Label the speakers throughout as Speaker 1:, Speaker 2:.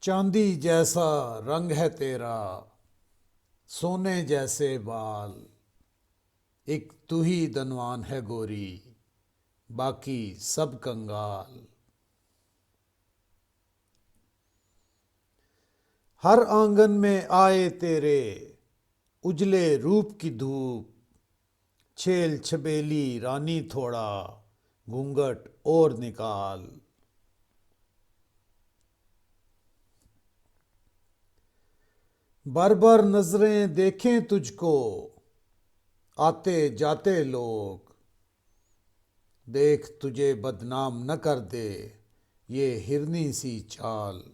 Speaker 1: चांदी जैसा रंग है तेरा, सोने जैसे बाल। एक तू ही धनवान है गोरी, बाकी सब कंगाल। हर आंगन में आए तेरे, उजले रूप की धूप। छेल छबेली रानी थोड़ा, घूंघट और निकाल। बर बर नजरें देखें तुझको, आते जाते लोग। देख तुझे बदनाम न कर दे ये हिरनी सी चाल।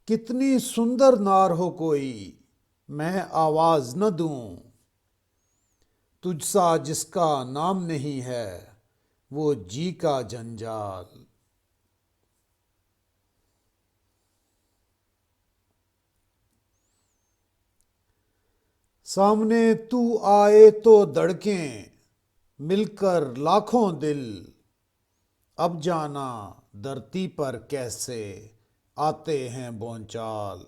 Speaker 1: कितनी सुंदर नार हो कोई, मैं आवाज न दूं। तुझसा जिसका नाम नहीं है, वो जी का जंजाल। सामने तू आए तो धड़कें, मिलकर लाखों दिल। अब जाना धरती पर कैसे आते हैं बोंचाल।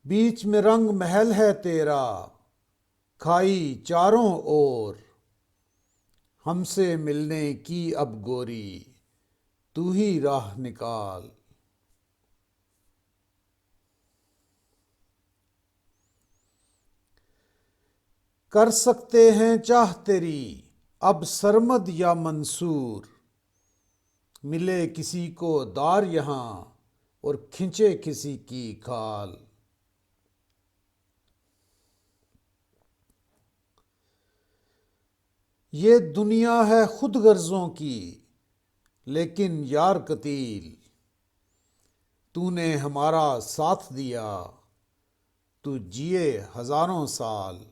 Speaker 1: बीच में रंग महल है तेरा, खाई चारों ओर। हमसे मिलने की अब गोरी, तू ही राह निकाल। कर सकते हैं चाह तेरी, अब सरमद या मंसूर। मिले किसी को दार यहां, और खिंचे किसी की खाल। ये दुनिया है खुद गर्जों की, लेकिन यार कतील। तूने हमारा साथ दिया, तू जिए हजारों साल।